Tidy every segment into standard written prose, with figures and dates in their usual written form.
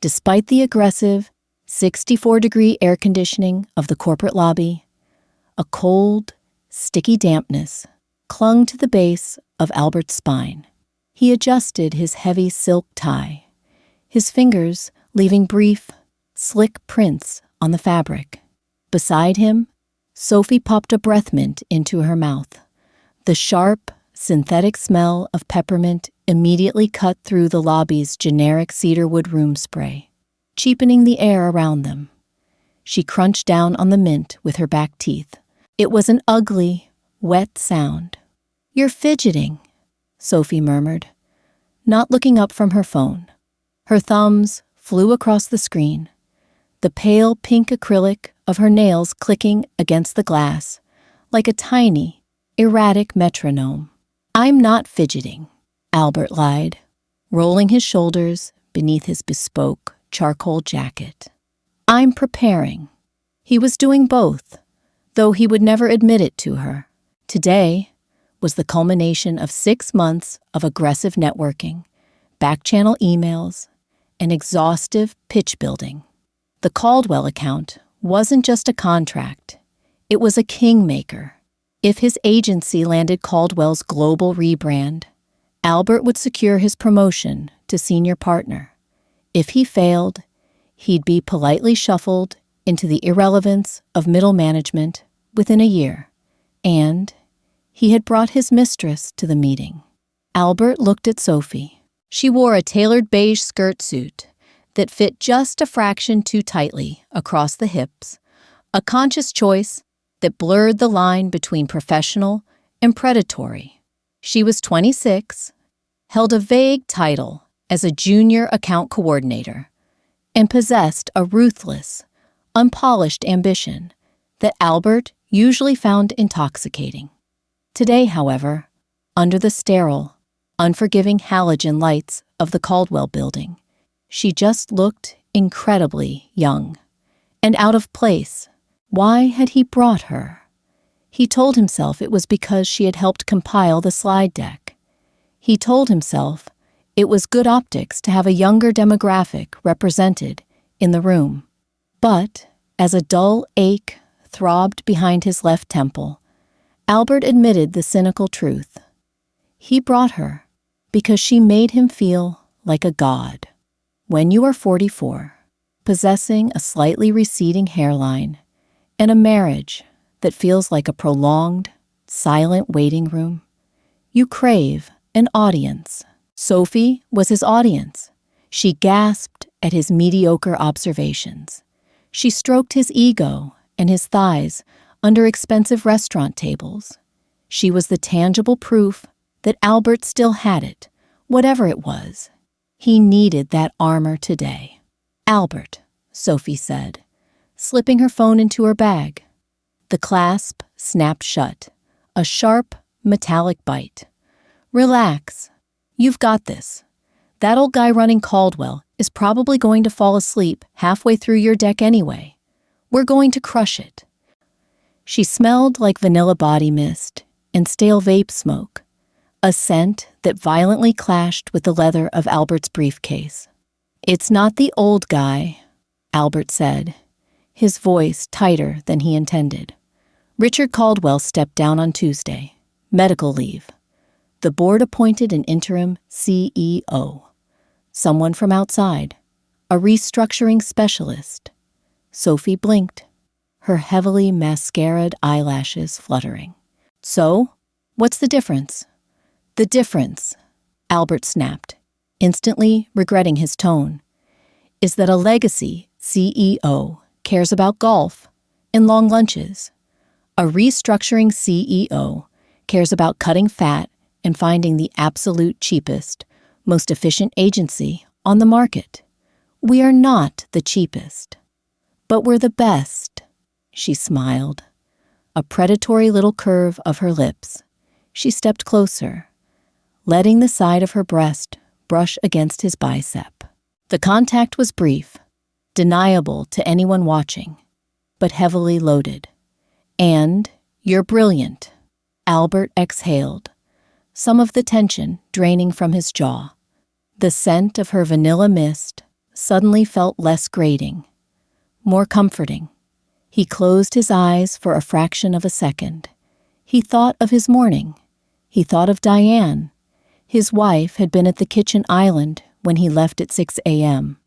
Despite the aggressive, 64-degree air conditioning of the corporate lobby, a cold, sticky dampness clung to the base of Albert's spine. He adjusted his heavy silk tie, his fingers leaving brief, slick prints on the fabric. Beside him, Sophie popped a breath mint into her mouth. The sharp, synthetic smell of peppermint immediately cut through the lobby's generic cedarwood room spray, cheapening the air around them. She crunched down on the mint with her back teeth. It was an ugly, wet sound. "You're fidgeting," Sophie murmured, not looking up from her phone. Her thumbs flew across the screen, the pale pink acrylic of her nails clicking against the glass like a tiny, erratic metronome. "I'm not fidgeting," Albert lied, rolling his shoulders beneath his bespoke charcoal jacket. "I'm preparing." He was doing both, though he would never admit it to her. Today was the culmination of 6 months of aggressive networking, back-channel emails, and exhaustive pitch building. The Caldwell account wasn't just a contract, it was a kingmaker. If his agency landed Caldwell's global rebrand, Albert would secure his promotion to senior partner. If he failed, he'd be politely shuffled into the irrelevance of middle management within a year. And he had brought his mistress to the meeting. Albert looked at Sophie. She wore a tailored beige skirt suit that fit just a fraction too tightly across the hips, a conscious choice that blurred the line between professional and predatory. She was 26, held a vague title as a junior account coordinator, and possessed a ruthless, unpolished ambition that Albert usually found intoxicating. Today, however, under the sterile, unforgiving halogen lights of the Caldwell building, she just looked incredibly young and out of place. Why had he brought her? He told himself it was because she had helped compile the slide deck. He told himself it was good optics to have a younger demographic represented in the room. But as a dull ache throbbed behind his left temple, Albert admitted the cynical truth. He brought her because she made him feel like a god. When you are 44, possessing a slightly receding hairline and a marriage that feels like a prolonged, silent waiting room, you crave an audience. Sophie was his audience. She gasped at his mediocre observations. She stroked his ego and his thighs under expensive restaurant tables. She was the tangible proof that Albert still had it, whatever it was. He needed that armor today. "Albert," Sophie said, slipping her phone into her bag. The clasp snapped shut, a sharp, metallic bite. "Relax. You've got this. That old guy running Caldwell is probably going to fall asleep halfway through your deck anyway. We're going to crush it." She smelled like vanilla body mist and stale vape smoke, a scent that violently clashed with the leather of Albert's briefcase. "It's not the old guy," Albert said, his voice tighter than he intended. "Richard Caldwell stepped down on Tuesday. Medical leave. The board appointed an interim CEO. Someone from outside. A restructuring specialist." Sophie blinked, her heavily mascaraed eyelashes fluttering. "So, what's the difference?" "The difference," Albert snapped, instantly regretting his tone, "is that a legacy CEO cares about golf and long lunches. A restructuring CEO cares about cutting fat and finding the absolute cheapest, most efficient agency on the market. We are not the cheapest, but we're the best." She smiled, a predatory little curve of her lips. She stepped closer, letting the side of her breast brush against his bicep. The contact was brief, deniable to anyone watching, but heavily loaded. "And you're brilliant," Albert exhaled, some of the tension draining from his jaw. The scent of her vanilla mist suddenly felt less grating, more comforting. He closed his eyes for a fraction of a second. He thought of his morning. He thought of Diane. His wife had been at the kitchen island when he left at 6 a.m.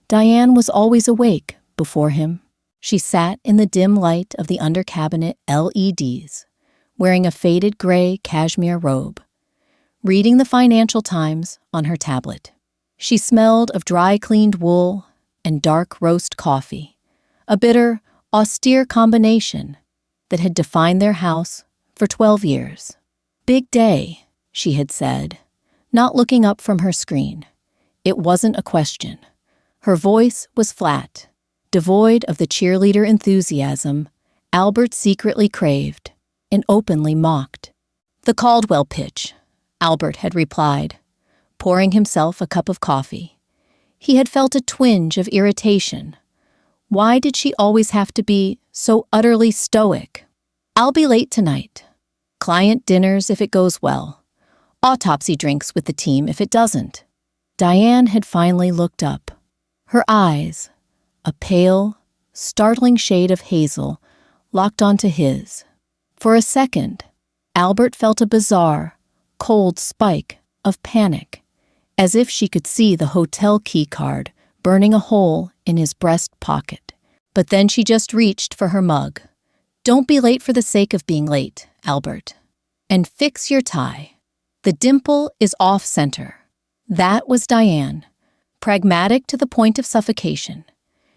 Diane was always awake before him. She sat in the dim light of the under-cabinet LEDs, wearing a faded gray cashmere robe, reading the Financial Times on her tablet. She smelled of dry-cleaned wool and dark roast coffee, a bitter, austere combination that had defined their house for 12 years. "Big day," she had said, not looking up from her screen. It wasn't a question. Her voice was flat, devoid of the cheerleader enthusiasm Albert secretly craved and openly mocked. "The Caldwell pitch," Albert had replied, pouring himself a cup of coffee. He had felt a twinge of irritation. Why did she always have to be so utterly stoic? "I'll be late tonight. Client dinners if it goes well. Autopsy drinks with the team if it doesn't." Diane had finally looked up. Her eyes, a pale, startling shade of hazel, locked onto his. For a second, Albert felt a bizarre, cold spike of panic, as if she could see the hotel key card burning a hole in his breast pocket. But then she just reached for her mug. "Don't be late for the sake of being late, Albert. And fix your tie. The dimple is off-center." That was Diane, pragmatic to the point of suffocation.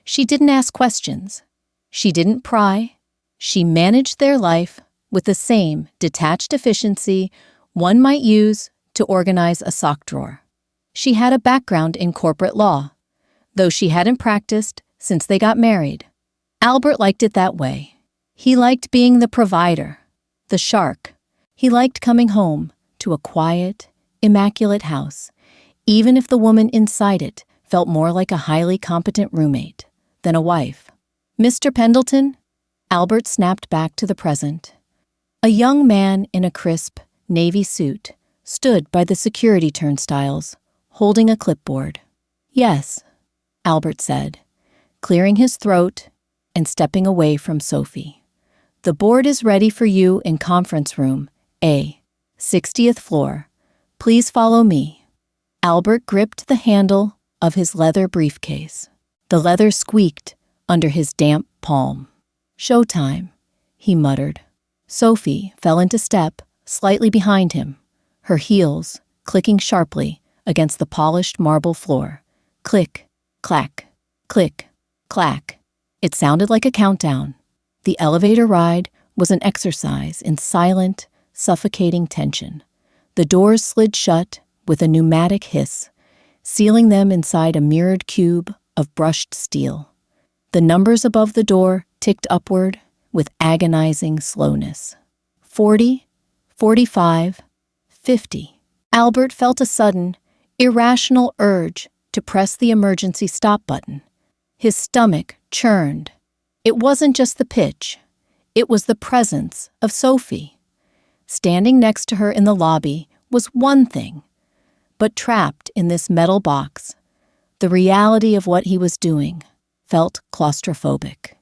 She didn't ask questions. She didn't pry. She managed their life with the same detached efficiency one might use to organize a sock drawer. She had a background in corporate law, though she hadn't practiced since they got married. Albert liked it that way. He liked being the provider, the shark. He liked coming home to a quiet, immaculate house, even if the woman inside it felt more like a highly competent roommate than a wife. "Mr. Pendleton?" Albert snapped back to the present. A young man in a crisp, navy suit stood by the security turnstiles, holding a clipboard. "Yes," Albert said, clearing his throat and stepping away from Sophie. "The board is ready for you in conference room A, 60th floor. Please follow me." Albert gripped the handle of his leather briefcase. The leather squeaked under his damp palm. "Showtime," he muttered. Sophie fell into step slightly behind him, her heels clicking sharply against the polished marble floor. Click, clack, click, clack. It sounded like a countdown. The elevator ride was an exercise in silent, suffocating tension. The doors slid shut with a pneumatic hiss, sealing them inside a mirrored cube of brushed steel. The numbers above the door ticked upward with agonizing slowness. 40, 45, 50. Albert felt a sudden, irrational urge to press the emergency stop button. His stomach churned. It wasn't just the pitch. It was the presence of Sophie. Standing next to her in the lobby was one thing, but trapped in this metal box, the reality of what he was doing felt claustrophobic.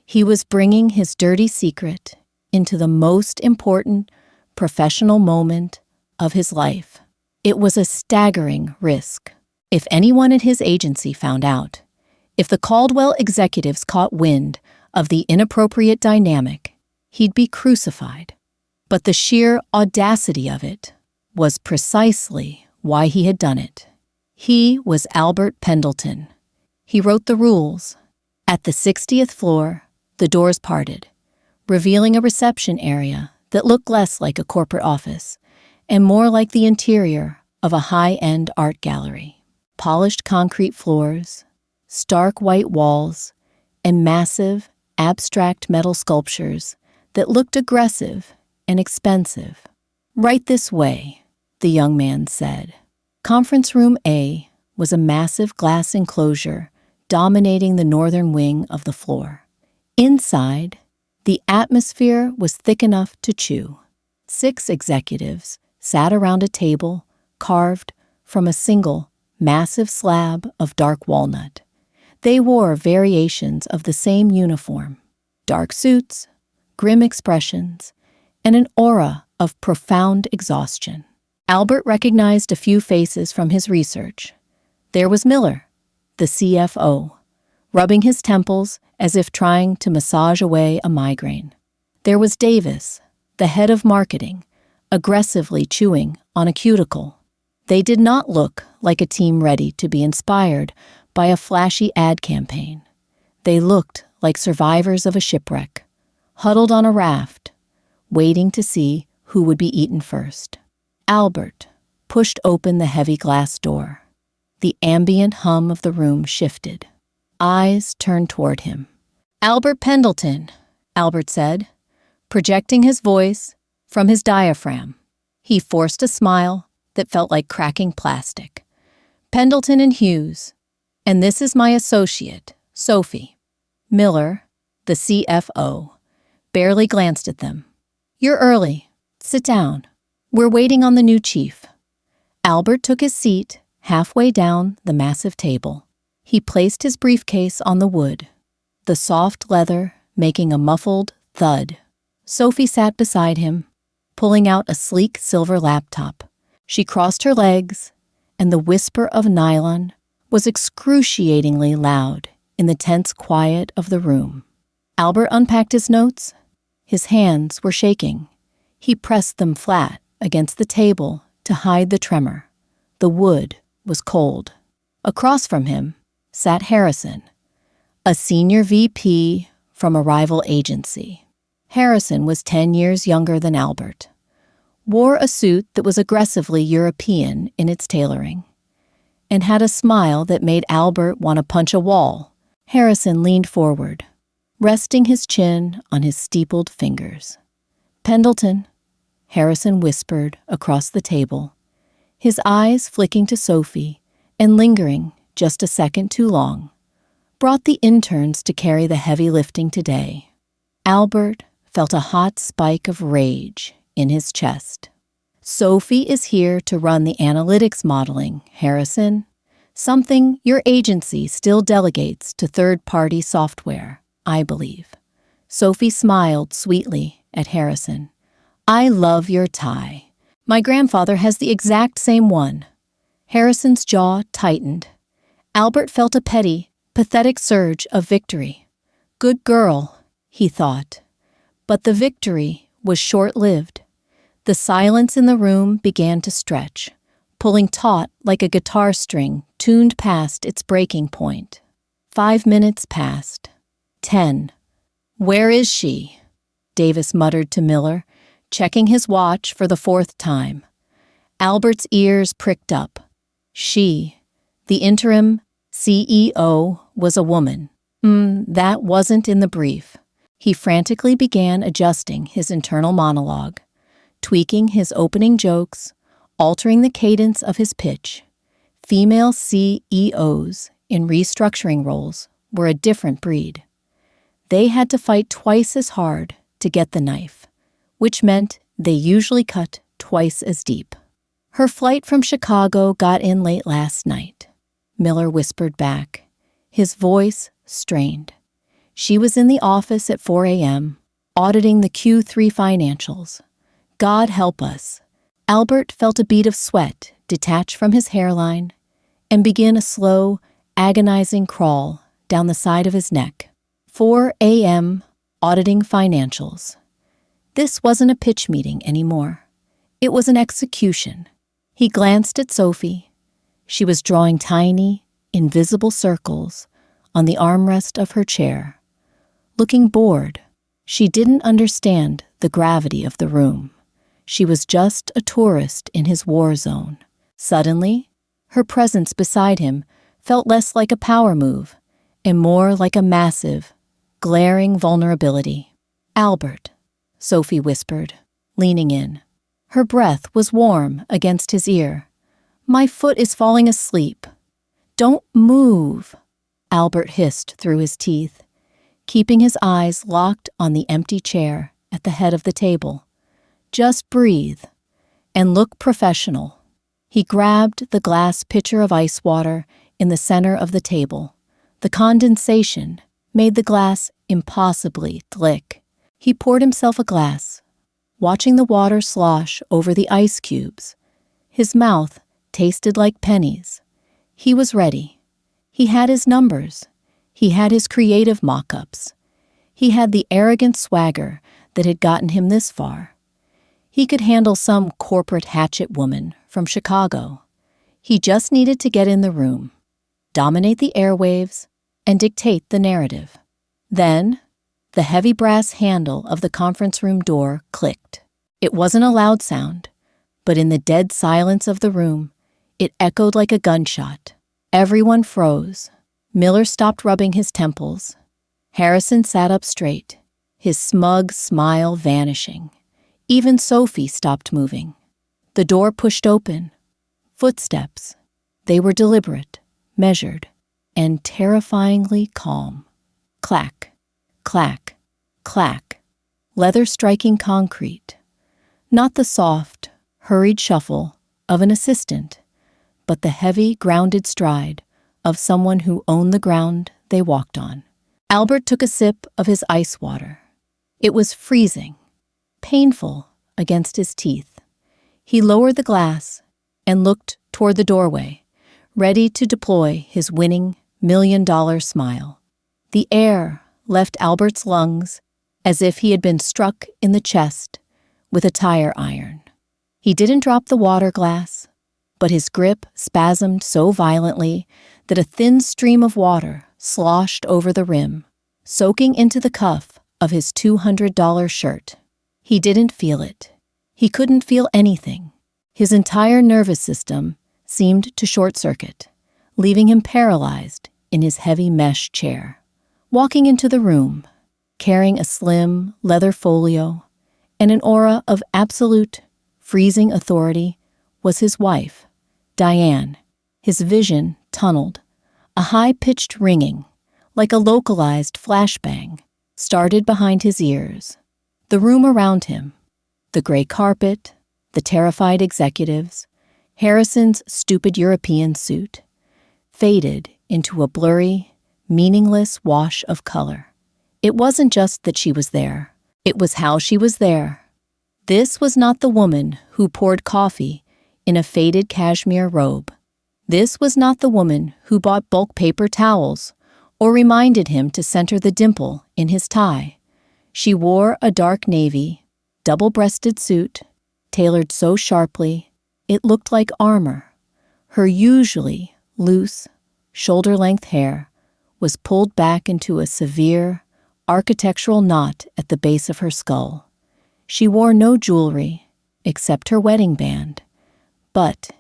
He was bringing his dirty secret into the most important professional moment of his life. It was a staggering risk. If anyone at his agency found out, if the Caldwell executives caught wind of the inappropriate dynamic, he'd be crucified. But the sheer audacity of it was precisely why he had done it. He was Albert Pendleton. He wrote the rules. At the 60th floor, the doors parted, revealing a reception area that looked less like a corporate office and more like the interior of a high-end art gallery. Polished concrete floors, stark white walls, and massive, abstract metal sculptures that looked aggressive and expensive. "Right this way," the young man said. Conference room A was a massive glass enclosure dominating the northern wing of the floor. Inside, the atmosphere was thick enough to chew. 6 executives sat around a table carved from a single massive slab of dark walnut. They wore variations of the same uniform, dark suits, grim expressions, and an aura of profound exhaustion. Albert recognized a few faces from his research. There was Miller, the CFO, rubbing his temples as if trying to massage away a migraine. There was Davis, the head of marketing, aggressively chewing on a cuticle. They did not look like a team ready to be inspired by a flashy ad campaign. They looked like survivors of a shipwreck, huddled on a raft, waiting to see who would be eaten first. Albert pushed open the heavy glass door. The ambient hum of the room shifted. Eyes turned toward him. "Albert Pendleton," Albert said, projecting his voice from his diaphragm. He forced a smile that felt like cracking plastic. "Pendleton and Hughes. And this is my associate, Sophie." Miller, the CFO, barely glanced at them. "You're early. Sit down. We're waiting on the new chief." Albert took his seat halfway down the massive table. He placed his briefcase on the wood, the soft leather making a muffled thud. Sophie sat beside him, pulling out a sleek silver laptop. She crossed her legs, and the whisper of nylon was excruciatingly loud in the tense quiet of the room. Albert unpacked his notes. His hands were shaking. He pressed them flat against the table to hide the tremor. The wood was cold. Across from him sat Harrison, a senior VP from a rival agency. Harrison was 10 years younger than Albert, wore a suit that was aggressively European in its tailoring, and had a smile that made Albert want to punch a wall. Harrison leaned forward, resting his chin on his steepled fingers. "Pendleton," Harrison whispered across the table, his eyes flicking to Sophie and lingering just a second too long, "brought the interns to carry the heavy lifting today." Albert felt a hot spike of rage in his chest. "Sophie is here to run the analytics modeling, Harrison. Something your agency still delegates to third-party software, I believe." Sophie smiled sweetly at Harrison. "I love your tie. My grandfather has the exact same one." Harrison's jaw tightened. Albert felt a petty, pathetic surge of victory. Good girl, he thought. But the victory was short-lived. The silence in the room began to stretch, pulling taut like a guitar string tuned past its breaking point. 5 minutes passed. 10. "Where is she?" Davis muttered to Miller, checking his watch for the 4th time. Albert's ears pricked up. She, the interim CEO, was a woman. That wasn't in the brief. He frantically began adjusting his internal monologue, tweaking his opening jokes, altering the cadence of his pitch. Female CEOs in restructuring roles were a different breed. They had to fight twice as hard to get the knife, which meant they usually cut twice as deep. "Her flight from Chicago got in late last night," Miller whispered back, his voice strained. "She was in the office at 4 a.m., auditing the Q3 financials. God help us." Albert felt a bead of sweat detach from his hairline and begin a slow, agonizing crawl down the side of his neck. 4 a.m., auditing financials. This wasn't a pitch meeting anymore. It was an execution. He glanced at Sophie. She was drawing tiny, invisible circles on the armrest of her chair. Looking bored, she didn't understand the gravity of the room. She was just a tourist in his war zone. Suddenly, her presence beside him felt less like a power move and more like a massive, glaring vulnerability. "Albert," Sophie whispered, leaning in. Her breath was warm against his ear. "My foot is falling asleep." "Don't move," Albert hissed through his teeth, keeping his eyes locked on the empty chair at the head of the table. "Just breathe and look professional." He grabbed the glass pitcher of ice water in the center of the table. The condensation made the glass impossibly thick. He poured himself a glass, watching the water slosh over the ice cubes. His mouth tasted like pennies. He was ready. He had his numbers. He had his creative mock-ups. He had the arrogant swagger that had gotten him this far. He could handle some corporate hatchet woman from Chicago. He just needed to get in the room, dominate the airwaves, and dictate the narrative. Then, the heavy brass handle of the conference room door clicked. It wasn't a loud sound, but in the dead silence of the room, it echoed like a gunshot. Everyone froze. Miller stopped rubbing his temples. Harrison sat up straight, his smug smile vanishing. Even Sophie stopped moving. The door pushed open. Footsteps. They were deliberate, measured, and terrifyingly calm. Clack, clack, clack. Leather striking concrete. Not the soft, hurried shuffle of an assistant, but the heavy, grounded stride of someone who owned the ground they walked on. Albert took a sip of his ice water. It was freezing, painful against his teeth. He lowered the glass and looked toward the doorway, ready to deploy his winning $1,000,000 smile. The air left Albert's lungs as if he had been struck in the chest with a tire iron. He didn't drop the water glass, but his grip spasmed so violently that a thin stream of water sloshed over the rim, soaking into the cuff of his $200 shirt. He didn't feel it. He couldn't feel anything. His entire nervous system seemed to short-circuit, leaving him paralyzed in his heavy mesh chair. Walking into the room, carrying a slim leather folio and an aura of absolute, freezing authority, was his wife, Diane. His vision tunneled. A high-pitched ringing, like a localized flashbang, started behind his ears. The room around him, the gray carpet, the terrified executives, Harrison's stupid European suit, faded into a blurry, meaningless wash of color. It wasn't just that she was there. It was how she was there. This was not the woman who poured coffee in a faded cashmere robe. This was not the woman who bought bulk paper towels or reminded him to center the dimple in his tie. She wore a dark navy, double-breasted suit, tailored so sharply it looked like armor. Her usually loose, shoulder-length hair was pulled back into a severe, architectural knot at the base of her skull. She wore no jewelry except her wedding band, but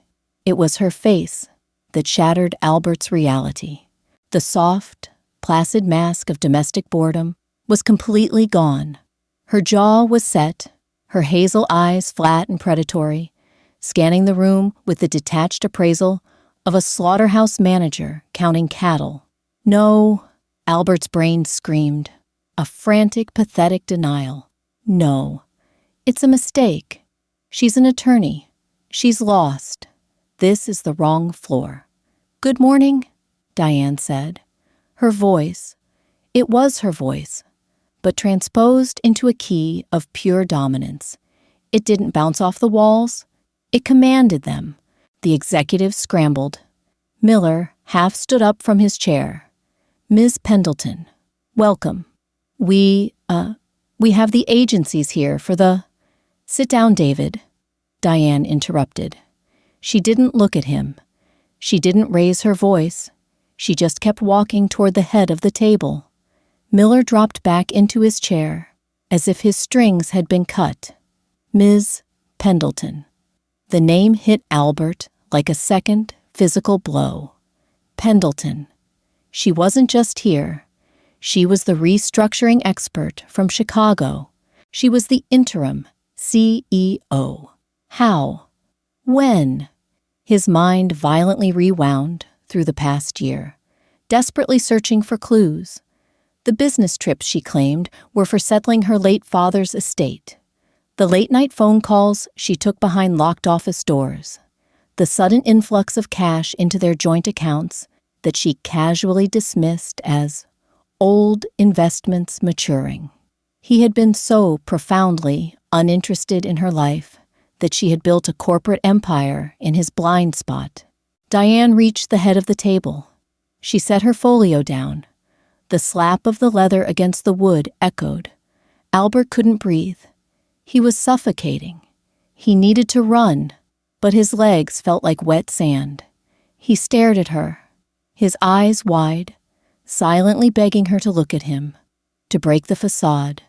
it was her face that shattered Albert's reality. The soft, placid mask of domestic boredom was completely gone. Her jaw was set, her hazel eyes flat and predatory, scanning the room with the detached appraisal of a slaughterhouse manager counting cattle. No, Albert's brain screamed, a frantic, pathetic denial. No, it's a mistake. She's an attorney. She's lost. This is the wrong floor. "Good morning," Diane said. Her voice, it was her voice, but transposed into a key of pure dominance. It didn't bounce off the walls. It commanded them. The executive scrambled. Miller half stood up from his chair. "Ms. Pendleton, welcome. We have the agencies here for the—" "Sit down, David," Diane interrupted. She didn't look at him. She didn't raise her voice. She just kept walking toward the head of the table. Miller dropped back into his chair, as if his strings had been cut. "Ms. Pendleton." The name hit Albert like a second physical blow. Pendleton. She wasn't just here. She was the restructuring expert from Chicago. She was the interim CEO. How? When? His mind violently rewound through the past year, desperately searching for clues. The business trips she claimed were for settling her late father's estate. The late-night phone calls she took behind locked office doors. the sudden influx of cash into their joint accounts that she casually dismissed as old investments maturing. He had been so profoundly uninterested in her life that she had built a corporate empire in his blind spot. Diane reached the head of the table. She set her folio down. The slap of the leather against the wood echoed. Albert couldn't breathe. He was suffocating. He needed to run, but his legs felt like wet sand. He stared at her, his eyes wide, silently begging her to look at him, to break the facade,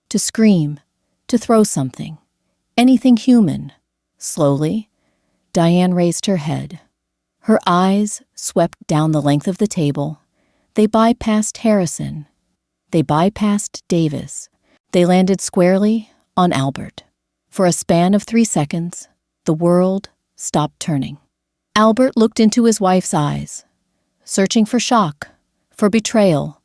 to scream, to throw something, anything human. Slowly, Diane raised her head. Her eyes swept down the length of the table. They bypassed Harrison. They bypassed Davis. They landed squarely on Albert. For a span of 3 seconds, the world stopped turning. Albert looked into his wife's eyes, searching for shock, for betrayal,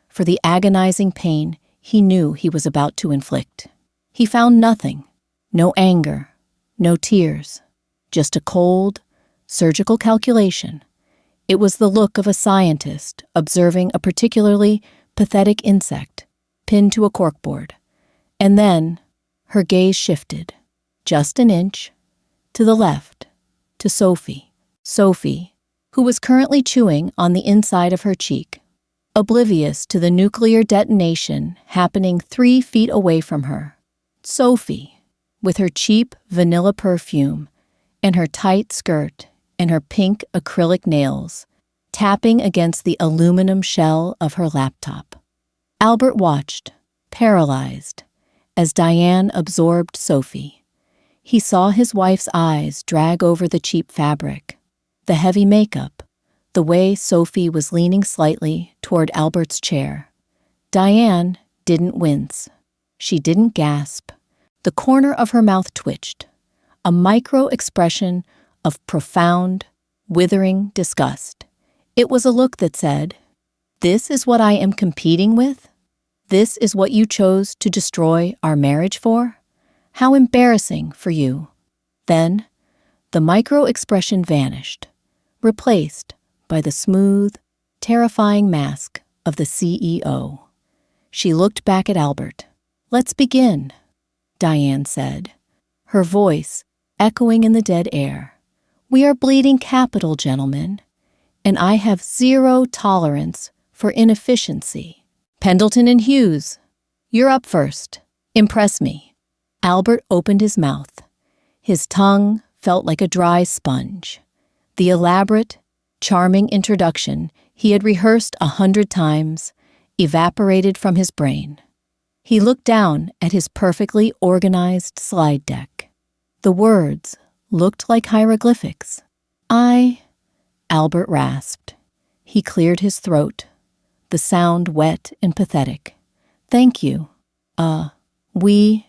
for the agonizing pain he knew he was about to inflict. He found nothing, no anger, no tears, just a cold, surgical calculation. It was the look of a scientist observing a particularly pathetic insect pinned to a corkboard. And then her gaze shifted, just an inch, to the left, to Sophie, who was currently chewing on the inside of her cheek, oblivious to the nuclear detonation happening 3 feet away from her. Sophie, with her cheap vanilla perfume and her tight skirt and her pink acrylic nails, tapping against the aluminum shell of her laptop. Albert watched, paralyzed, as Diane absorbed Sophie. He saw his wife's eyes drag over the cheap fabric, the heavy makeup, the way Sophie was leaning slightly toward Albert's chair. Diane didn't wince. She didn't gasp. The corner of her mouth twitched, a micro-expression of profound, withering disgust. It was a look that said, "This is what I am competing with? This is what you chose to destroy our marriage for? How embarrassing for you." Then, the micro-expression vanished, replaced by the smooth, terrifying mask of the CEO. She looked back at Albert. "Let's begin," Diane said, her voice echoing in the dead air. "We are bleeding capital, gentlemen, and I have 0 tolerance for inefficiency. Pendleton and Hughes, you're up first. Impress me." Albert opened his mouth. His tongue felt like a dry sponge. The elaborate, charming introduction he had rehearsed 100 times evaporated from his brain. He looked down at his perfectly organized slide deck. The words looked like hieroglyphics. Albert rasped. He cleared his throat, the sound wet and pathetic. "Thank you. We..."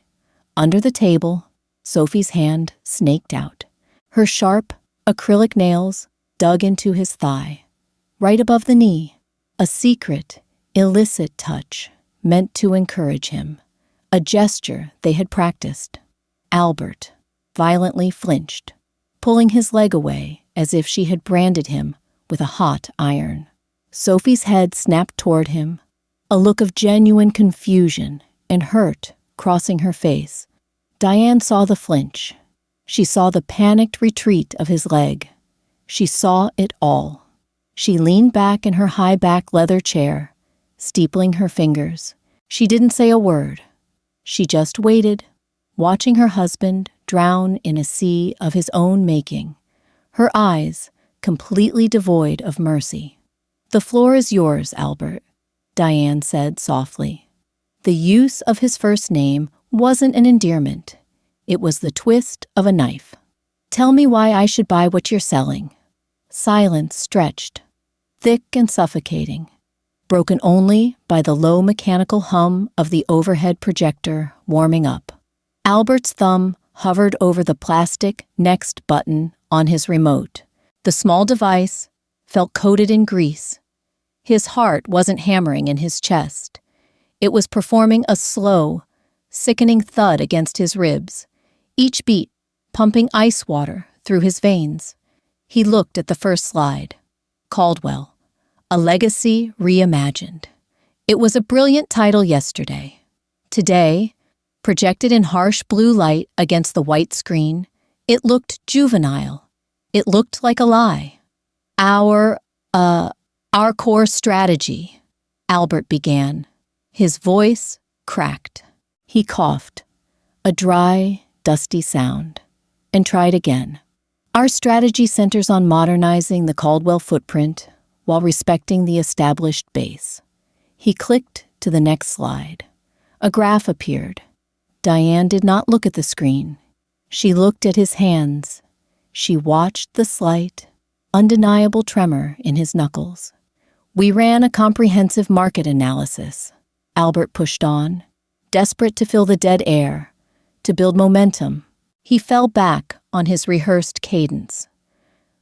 Under the table, Sophie's hand snaked out. Her sharp, acrylic nails dug into his thigh, right above the knee. A secret, illicit touch meant to encourage him. A gesture they had practiced. Albert violently flinched, pulling his leg away as if she had branded him with a hot iron. Sophie's head snapped toward him, a look of genuine confusion and hurt crossing her face. Diane saw the flinch. She saw the panicked retreat of his leg. She saw it all. She leaned back in her high-back leather chair, steepling her fingers. She didn't say a word. She just waited, watching her husband drown in a sea of his own making, her eyes completely devoid of mercy. "The floor is yours, Albert," Diane said softly. The use of his first name wasn't an endearment. It was the twist of a knife. "Tell me why I should buy what you're selling." Silence stretched, thick and suffocating, broken only by the low mechanical hum of the overhead projector warming up. Albert's thumb hovered over the plastic next button on his remote. The small device felt coated in grease. His heart wasn't hammering in his chest. It was performing a slow, sickening thud against his ribs, each beat pumping ice water through his veins. He looked at the first slide. Caldwell, A Legacy Reimagined. It was a brilliant title yesterday. Today, projected in harsh blue light against the white screen, it looked juvenile. It looked like a lie. Our core strategy, Albert began. His voice cracked. He coughed, a dry, dusty sound, and tried again. Our strategy centers on modernizing the Caldwell footprint while respecting the established base. He clicked to the next slide. A graph appeared. Diane did not look at the screen. She looked at his hands. She watched the slight, undeniable tremor in his knuckles. We ran a comprehensive market analysis. Albert pushed on, desperate to fill the dead air, to build momentum. He fell back on his rehearsed cadence.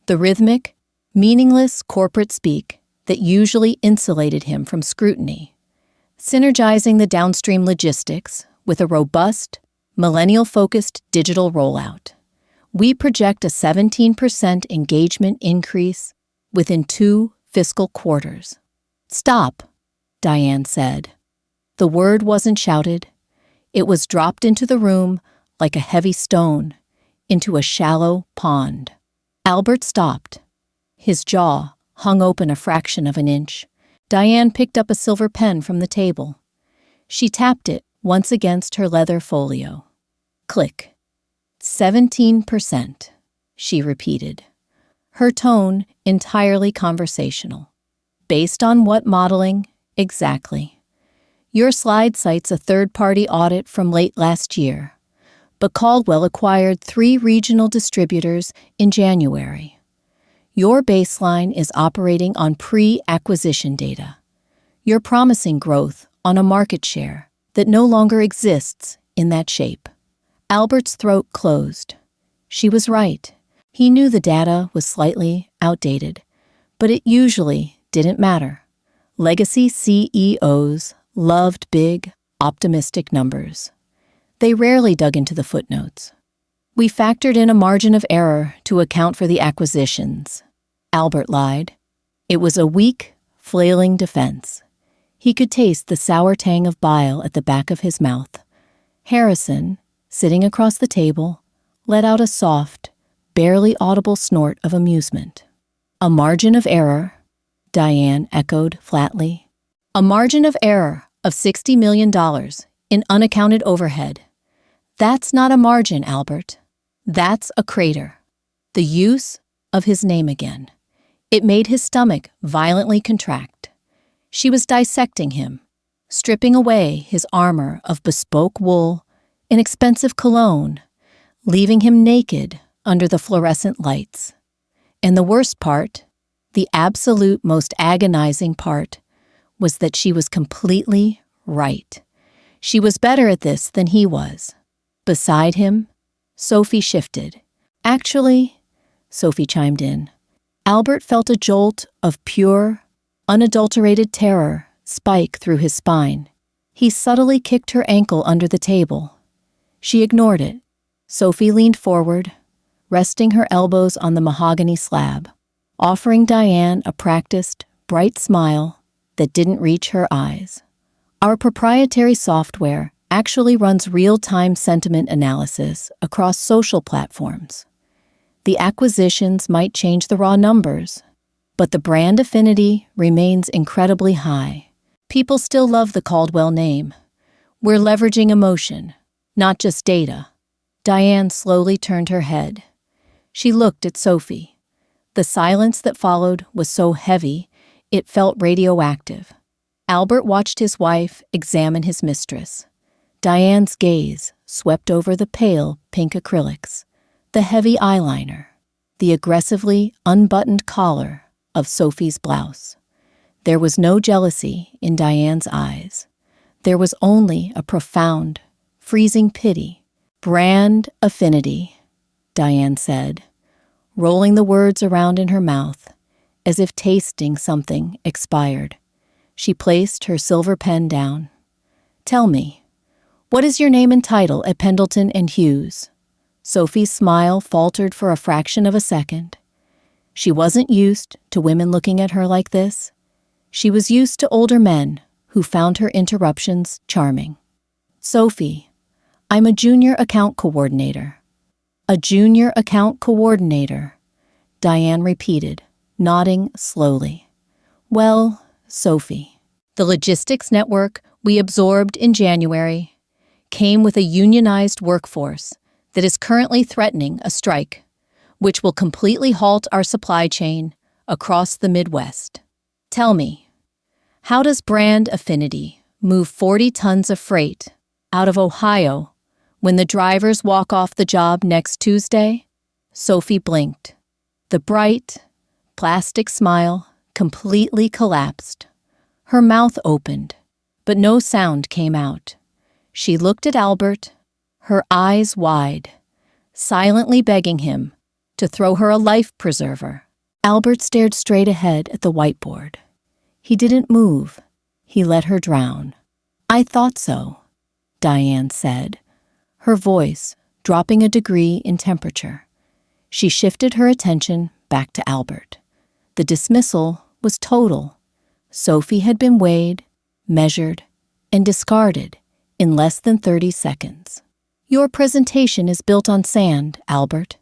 The rhythmic, meaningless corporate speak that usually insulated him from scrutiny, synergizing the downstream logistics with a robust, millennial-focused digital rollout. We project a 17% engagement increase within 2 fiscal quarters. Stop, Diane said. The word wasn't shouted. It was dropped into the room like a heavy stone into a shallow pond. Albert stopped. His jaw hung open a fraction of an inch. Diane picked up a silver pen from the table. She tapped it once against her leather folio. Click. 17%, she repeated, her tone entirely conversational. Based on what modeling? Exactly. Your slide cites a third-party audit from late last year, but Caldwell acquired 3 regional distributors in January. Your baseline is operating on pre-acquisition data. You're promising growth on a market share that no longer exists in that shape. Albert's throat closed. She was right. He knew the data was slightly outdated, but it usually didn't matter. Legacy CEOs loved big, optimistic numbers. They rarely dug into the footnotes. We factored in a margin of error to account for the acquisitions. Albert lied. It was a weak, flailing defense. He could taste the sour tang of bile at the back of his mouth. Harrison, sitting across the table, let out a soft, barely audible snort of amusement. A margin of error, Diane echoed flatly. A margin of error of $60 million in unaccounted overhead. That's not a margin, Albert. That's a crater. The use of his name again. It made his stomach violently contract. She was dissecting him, stripping away his armor of bespoke wool and expensive cologne, leaving him naked under the fluorescent lights. And the worst part, the absolute most agonizing part, was that she was completely right. She was better at this than he was. Beside him, Sophie shifted. Actually, Sophie chimed in. Albert felt a jolt of pure, unadulterated terror spike through his spine. He subtly kicked her ankle under the table. She ignored it. Sophie leaned forward, resting her elbows on the mahogany slab, offering Diane a practiced, bright smile that didn't reach her eyes. Our proprietary software actually runs real-time sentiment analysis across social platforms. The acquisitions might change the raw numbers, but the brand affinity remains incredibly high. People still love the Caldwell name. We're leveraging emotion, not just data. Diane slowly turned her head. She looked at Sophie. The silence that followed was so heavy, it felt radioactive. Albert watched his wife examine his mistress. Diane's gaze swept over the pale pink acrylics, the heavy eyeliner, the aggressively unbuttoned collar of Sophie's blouse. There was no jealousy in Diane's eyes. There was only a profound, freezing pity. Brand affinity, Diane said, rolling the words around in her mouth, as if tasting something expired. She placed her silver pen down. Tell me, what is your name and title at Pendleton and Hughes? Sophie's smile faltered for a fraction of a second. She wasn't used to women looking at her like this. She was used to older men who found her interruptions charming. "Sophie, I'm a junior account coordinator." "A junior account coordinator," Diane repeated, nodding slowly. "Well, Sophie, the logistics network we absorbed in January came with a unionized workforce that is currently threatening a strike, which will completely halt our supply chain across the Midwest. Tell me, how does brand affinity move 40 tons of freight out of Ohio when the drivers walk off the job next Tuesday?" Sophie blinked. The bright, plastic smile completely collapsed. Her mouth opened, but no sound came out. She looked at Albert, her eyes wide, silently begging him to throw her a life preserver. Albert stared straight ahead at the whiteboard. He didn't move. He let her drown. "I thought so," Diane said, her voice dropping a degree in temperature. She shifted her attention back to Albert. The dismissal was total. Sophie had been weighed, measured, and discarded in less than 30 seconds. "Your presentation is built on sand, Albert,"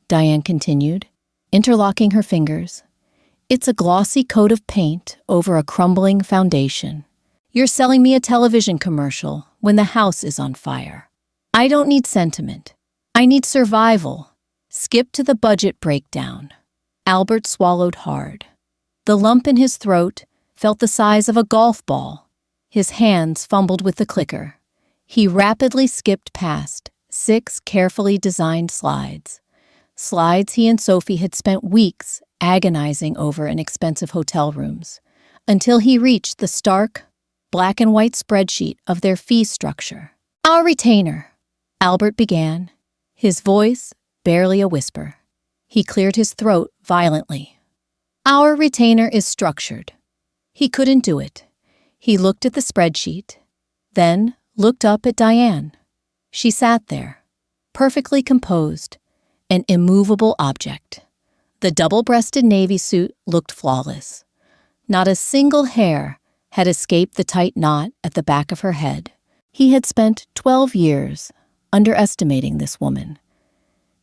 Diane continued, interlocking her fingers. "It's a glossy coat of paint over a crumbling foundation. You're selling me a television commercial when the house is on fire. I don't need sentiment. I need survival. Skip to the budget breakdown." Albert swallowed hard. The lump in his throat felt the size of a golf ball. His hands fumbled with the clicker. He rapidly skipped past 6 carefully designed slides. Slides he and Sophie had spent weeks agonizing over in expensive hotel rooms, until he reached the stark, black and white spreadsheet of their fee structure. "Our retainer," Albert began, his voice barely a whisper. He cleared his throat violently. "Our retainer is structured." He couldn't do it. He looked at the spreadsheet, then looked up at Diane. She sat there, perfectly composed, an immovable object. The double-breasted navy suit looked flawless. Not a single hair had escaped the tight knot at the back of her head. He had spent 12 years underestimating this woman,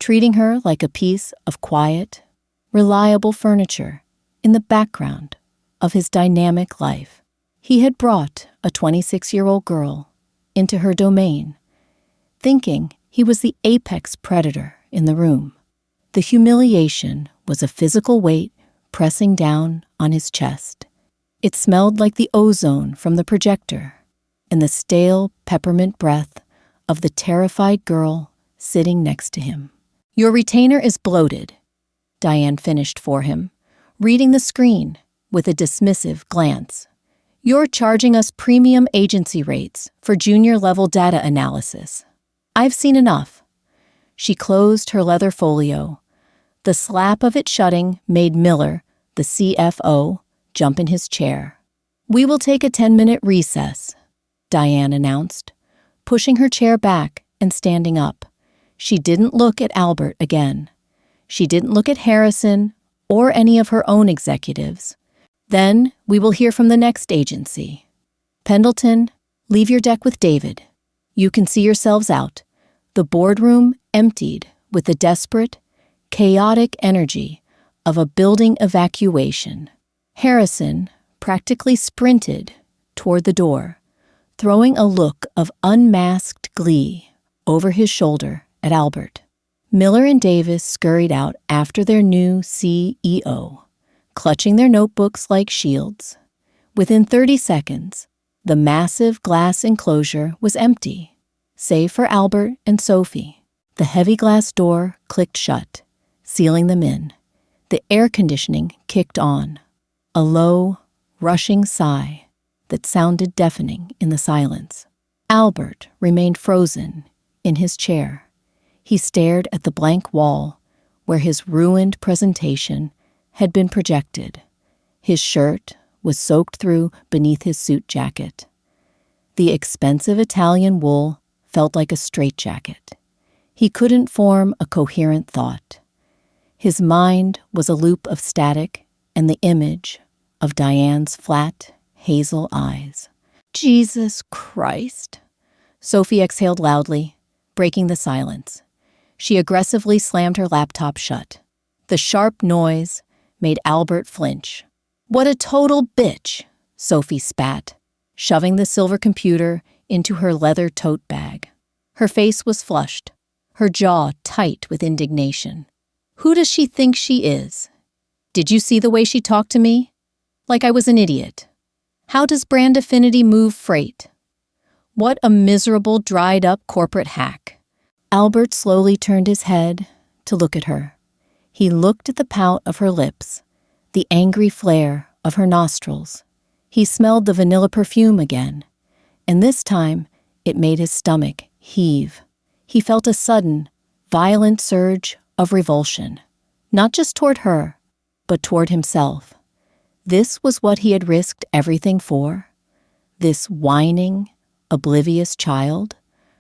treating her like a piece of quiet, reliable furniture in the background of his dynamic life. He had brought a 26-year-old girl into her domain, thinking he was the apex predator in the room. The humiliation was a physical weight pressing down on his chest. It smelled like the ozone from the projector and the stale peppermint breath of the terrified girl sitting next to him. "Your retainer is bloated," Diane finished for him, reading the screen with a dismissive glance. "You're charging us premium agency rates for junior-level data analysis. I've seen enough." She closed her leather folio. The slap of it shutting made Miller, the CFO, jump in his chair. "We will take a 10-minute recess," Diane announced, pushing her chair back and standing up. She didn't look at Albert again. She didn't look at Harrison or any of her own executives. "Then we will hear from the next agency. Pendleton, leave your deck with David. You can see yourselves out." The boardroom emptied with the desperate, chaotic energy of a building evacuation. Harrison practically sprinted toward the door, throwing a look of unmasked glee over his shoulder at Albert. Miller and Davis scurried out after their new CEO, clutching their notebooks like shields. Within 30 seconds, the massive glass enclosure was empty, save for Albert and Sophie. The heavy glass door clicked shut, sealing them in. The air conditioning kicked on, a low, rushing sigh that sounded deafening in the silence. Albert remained frozen in his chair. He stared at the blank wall where his ruined presentation had been projected. His shirt was soaked through beneath his suit jacket. The expensive Italian wool felt like a straitjacket. He couldn't form a coherent thought. His mind was a loop of static and the image of Diane's flat, hazel eyes. Jesus Christ! Sophie exhaled loudly, breaking the silence. She aggressively slammed her laptop shut. The sharp noise made Albert flinch. What a total bitch, Sophie spat, shoving the silver computer into her leather tote bag. Her face was flushed, her jaw tight with indignation. Who does she think she is? Did you see the way she talked to me? Like I was an idiot. How does brand affinity move freight? What a miserable, dried-up corporate hack. Albert slowly turned his head to look at her. He looked at the pout of her lips, the angry flare of her nostrils. He smelled the vanilla perfume again, and this time it made his stomach heave. He felt a sudden, violent surge of revulsion, not just toward her, but toward himself. This was what he had risked everything for? This whining, oblivious child?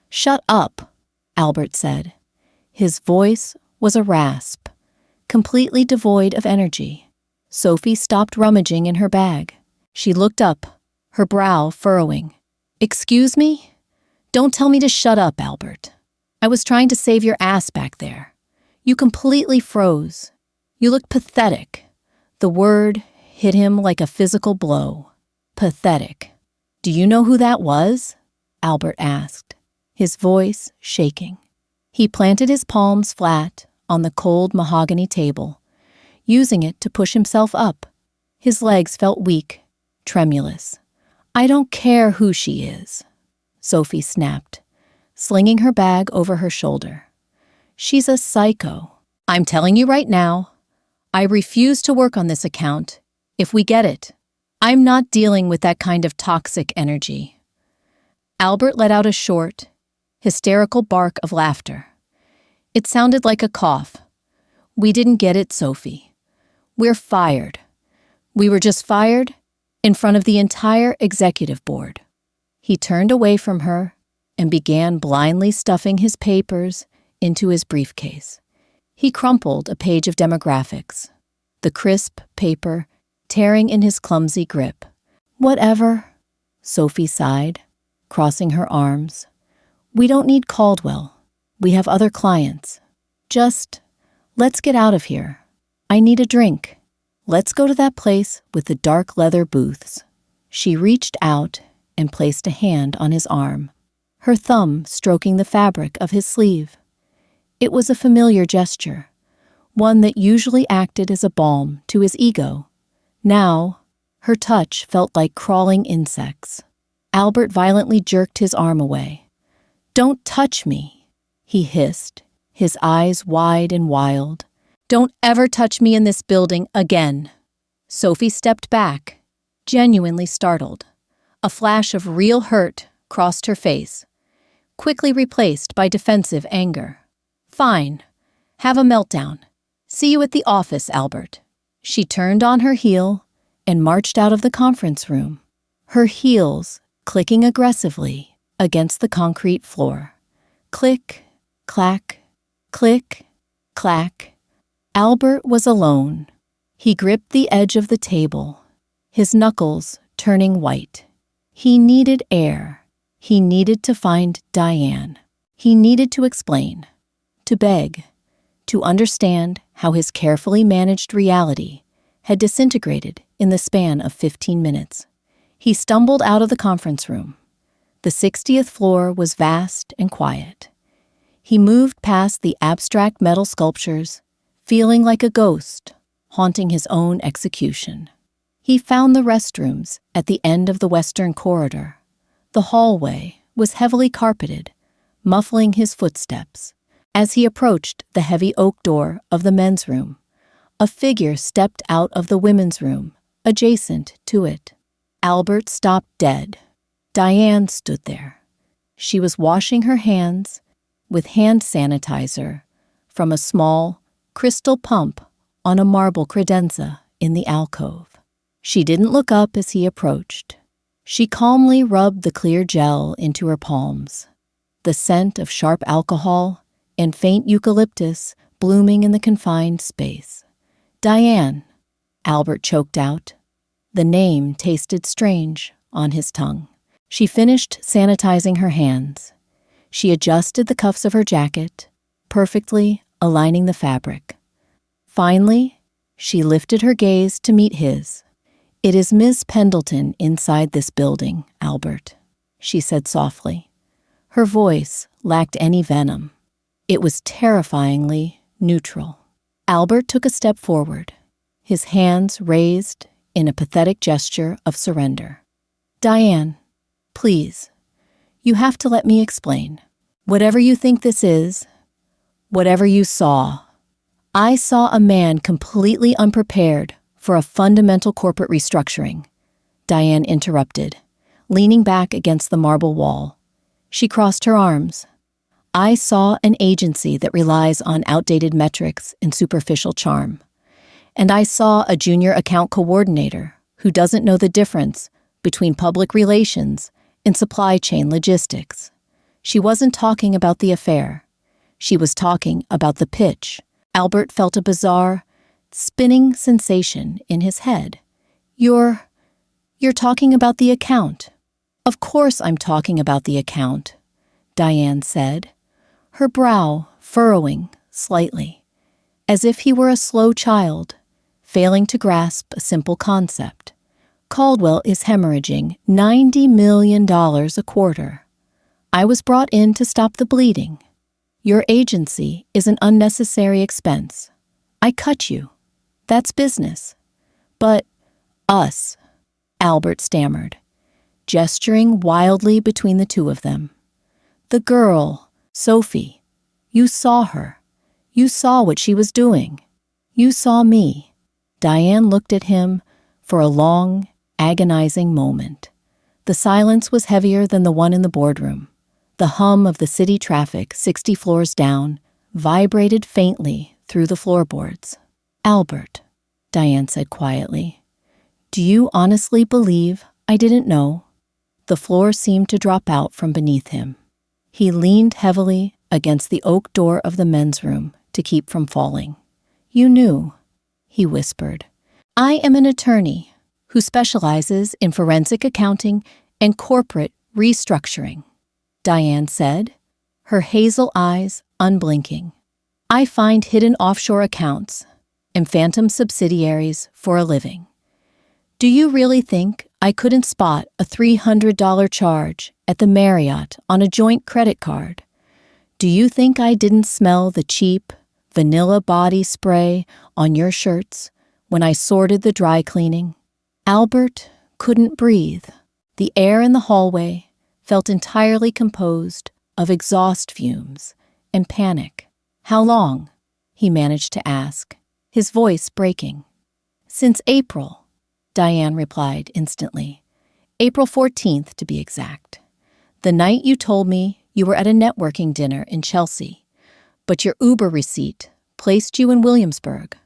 Shut up, Albert said. His voice was a rasp, completely devoid of energy. Sophie stopped rummaging in her bag. She looked up, her brow furrowing. Excuse me? Don't tell me to shut up, Albert. I was trying to save your ass back there. You completely froze. You looked pathetic. The word hit him like a physical blow. Pathetic. Do you know who that was? Albert asked, his voice shaking. He planted his palms flat on the cold mahogany table, using it to push himself up. His legs felt weak, tremulous. I don't care who she is, Sophie snapped, slinging her bag over her shoulder. She's a psycho. I'm telling you right now, I refuse to work on this account if we get it. I'm not dealing with that kind of toxic energy. Albert let out a short, hysterical bark of laughter. It sounded like a cough. We didn't get it, Sophie. We're fired. We were just fired in front of the entire executive board. He turned away from her and began blindly stuffing his papers into his briefcase. He crumpled a page of demographics, the crisp paper tearing in his clumsy grip. Whatever, Sophie sighed, crossing her arms. We don't need Caldwell. We have other clients. Just, let's get out of here. I need a drink. Let's go to that place with the dark leather booths. She reached out and placed a hand on his arm, her thumb stroking the fabric of his sleeve. It was a familiar gesture, one that usually acted as a balm to his ego. Now, her touch felt like crawling insects. Albert violently jerked his arm away. Don't touch me, he hissed, his eyes wide and wild. Don't ever touch me in this building again. Sophie stepped back, genuinely startled. A flash of real hurt crossed her face, quickly replaced by defensive anger. Fine. Have a meltdown. See you at the office, Albert. She turned on her heel and marched out of the conference room, her heels clicking aggressively against the concrete floor. Click, clack, click, clack. Albert was alone. He gripped the edge of the table, his knuckles turning white. He needed air. He needed to find Diane. He needed to explain, to beg, to understand how his carefully managed reality had disintegrated in the span of 15 minutes. He stumbled out of the conference room. The 60th floor was vast and quiet. He moved past the abstract metal sculptures, feeling like a ghost, haunting his own execution. He found the restrooms at the end of the western corridor. The hallway was heavily carpeted, muffling his footsteps. As he approached the heavy oak door of the men's room, a figure stepped out of the women's room, adjacent to it. Albert stopped dead. Diane stood there. She was washing her hands with hand sanitizer from a small, crystal pump on a marble credenza in the alcove. She didn't look up as he approached. She calmly rubbed the clear gel into her palms. The scent of sharp alcohol and faint eucalyptus blooming in the confined space. Diane, Albert choked out. The name tasted strange on his tongue. She finished sanitizing her hands. She adjusted the cuffs of her jacket, perfectly aligning the fabric. Finally, she lifted her gaze to meet his. "It is Miss Pendleton inside this building, Albert," she said softly. Her voice lacked any venom. It was terrifyingly neutral. Albert took a step forward, his hands raised in a pathetic gesture of surrender. "Diane, please, you have to let me explain. Whatever you think this is, whatever you saw, I saw a man completely unprepared for a fundamental corporate restructuring," Diane interrupted, leaning back against the marble wall. She crossed her arms. "I saw an agency that relies on outdated metrics and superficial charm. And I saw a junior account coordinator who doesn't know the difference between public relations and supply chain logistics." She wasn't talking about the affair. She was talking about the pitch. Albert felt a bizarre, spinning sensation in his head. You're talking about the account." "Of course I'm talking about the account," Diane said, her brow furrowing slightly, as if he were a slow child, failing to grasp a simple concept. "Caldwell is hemorrhaging $90 million a quarter. I was brought in to stop the bleeding. Your agency is an unnecessary expense. I cut you. That's business. But us," Albert stammered, gesturing wildly between the two of them. "The girl, Sophie, you saw her. You saw what she was doing. You saw me." Diane looked at him for a long, agonizing moment. The silence was heavier than the one in the boardroom. The hum of the city traffic 60 floors down vibrated faintly through the floorboards. "Albert," Diane said quietly, "do you honestly believe I didn't know?" The floor seemed to drop out from beneath him. He leaned heavily against the oak door of the men's room to keep from falling. "You knew," he whispered. "I am an attorney who specializes in forensic accounting and corporate restructuring," Diane said, her hazel eyes unblinking. "I find hidden offshore accounts and phantom subsidiaries for a living. Do you really think I couldn't spot a $300 charge at the Marriott on a joint credit card? Do you think I didn't smell the cheap, vanilla body spray on your shirts when I sorted the dry cleaning?" Albert couldn't breathe. The air in the hallway felt entirely composed of exhaust fumes and panic. "How long?" he managed to ask, his voice breaking. "Since April," Diane replied instantly. "April 14th, to be exact. The night you told me you were at a networking dinner in Chelsea, but your Uber receipt placed you in Williamsburg.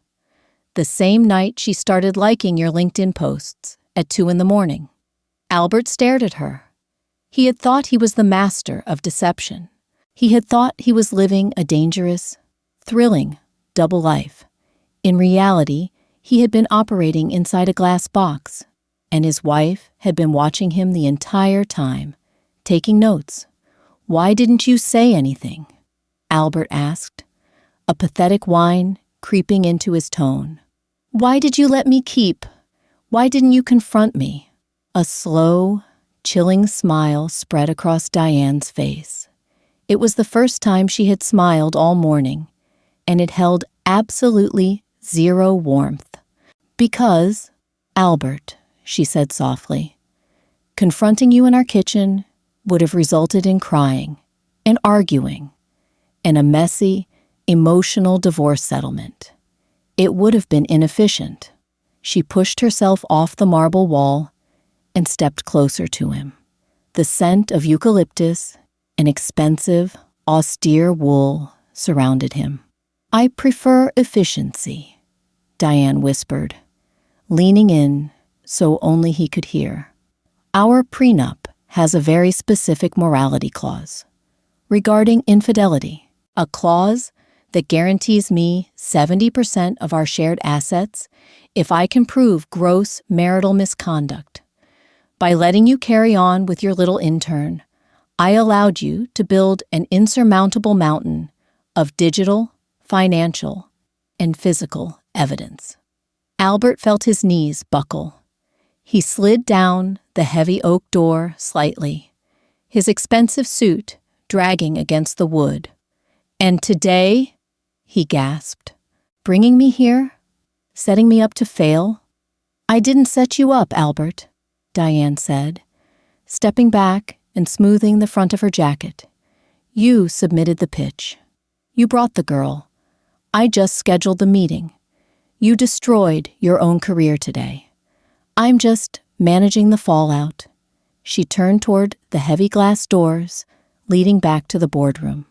The same night she started liking your LinkedIn posts at 2 a.m. Albert stared at her. He had thought he was the master of deception. He had thought he was living a dangerous, thrilling double life. In reality, he had been operating inside a glass box, and his wife had been watching him the entire time, taking notes. "Why didn't you say anything?" Albert asked, a pathetic whine creeping into his tone. "Why did you let me keep? Why didn't you confront me?" A slow, chilling smile spread across Diane's face. It was the first time she had smiled all morning, and it held absolutely zero warmth. "Because, Albert," she said softly, "confronting you in our kitchen would have resulted in crying and arguing and a messy, emotional divorce settlement. It would have been inefficient." She pushed herself off the marble wall and stepped closer to him. The scent of eucalyptus and expensive, austere wool surrounded him. "I prefer efficiency," Diane whispered, leaning in so only he could hear. "Our prenup has a very specific morality clause regarding infidelity. a clause that guarantees me 70% of our shared assets if I can prove gross marital misconduct. By letting you carry on with your little intern, I allowed you to build an insurmountable mountain of digital, financial, and physical evidence. Albert felt his knees buckle. He slid down the heavy oak door slightly, his expensive suit dragging against the wood. "And today," he gasped, "bringing me here? Setting me up to fail?" "I didn't set you up, Albert," Diane said, stepping back and smoothing the front of her jacket. "You submitted the pitch. You brought the girl. I just scheduled the meeting. You destroyed your own career today. I'm just managing the fallout." She turned toward the heavy glass doors leading back to the boardroom.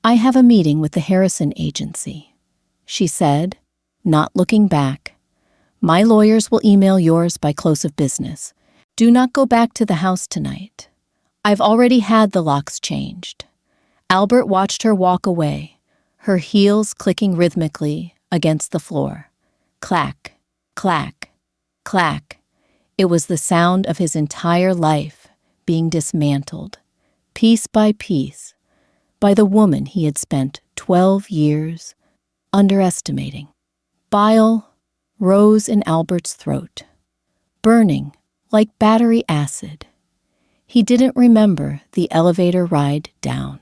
"I have a meeting with the Harrison Agency," she said, not looking back. "My lawyers will email yours by close of business. Do not go back to the house tonight. I've already had the locks changed." Albert watched her walk away, her heels clicking rhythmically against the floor. Clack, clack, clack. It was the sound of his entire life being dismantled, piece by piece, by the woman he had spent 12 years underestimating. Bile rose in Albert's throat, burning like battery acid. He didn't remember the elevator ride down.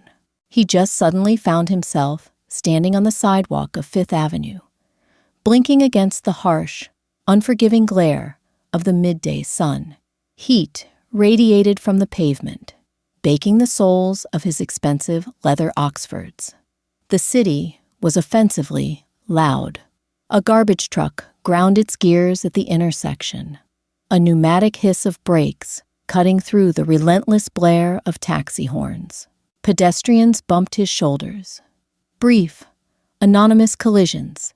He just suddenly found himself standing on the sidewalk of Fifth Avenue, blinking against the harsh, unforgiving glare of the midday sun. Heat radiated from the pavement, baking the soles of his expensive leather Oxfords. The city was offensively loud. A garbage truck ground its gears at the intersection, a pneumatic hiss of brakes cutting through the relentless blare of taxi horns. Pedestrians bumped his shoulders. Brief, anonymous collisions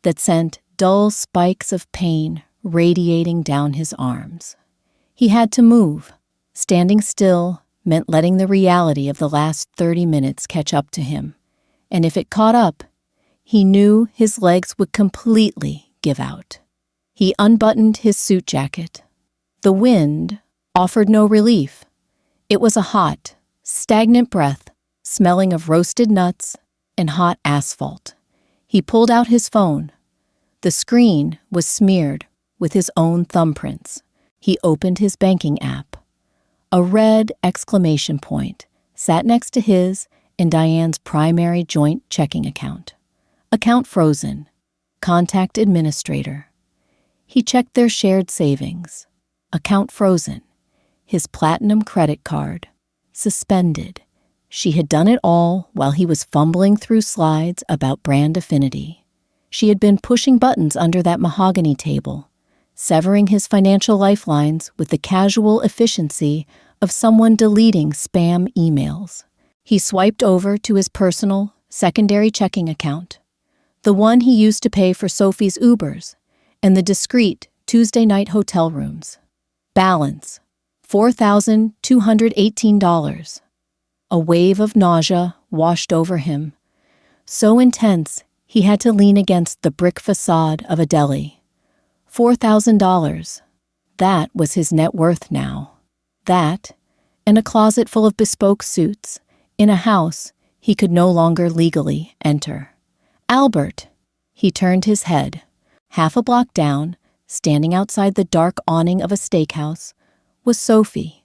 that sent dull spikes of pain radiating down his arms. He had to move. Standing still meant letting the reality of the last 30 minutes catch up to him. And if it caught up, he knew his legs would completely give out. He unbuttoned his suit jacket. The wind offered no relief. It was a hot, stagnant breath, smelling of roasted nuts and hot asphalt. He pulled out his phone. The screen was smeared with his own thumbprints. He opened his banking app. A red exclamation point sat next to his and Diane's primary joint checking account. Account frozen. Contact administrator. He checked their shared savings. Account frozen. His platinum credit card. Suspended. She had done it all while he was fumbling through slides about brand affinity. She had been pushing buttons under that mahogany table, severing his financial lifelines with the casual efficiency of someone deleting spam emails. He swiped over to his personal, secondary checking account, the one he used to pay for Sophie's Ubers and the discreet Tuesday night hotel rooms. Balance, $4,218. A wave of nausea washed over him, so intense he had to lean against the brick facade of a deli. $4,000. That was his net worth now. That, and a closet full of bespoke suits, in a house he could no longer legally enter. Albert! He turned his head. Half a block down, standing outside the dark awning of a steakhouse, was Sophie.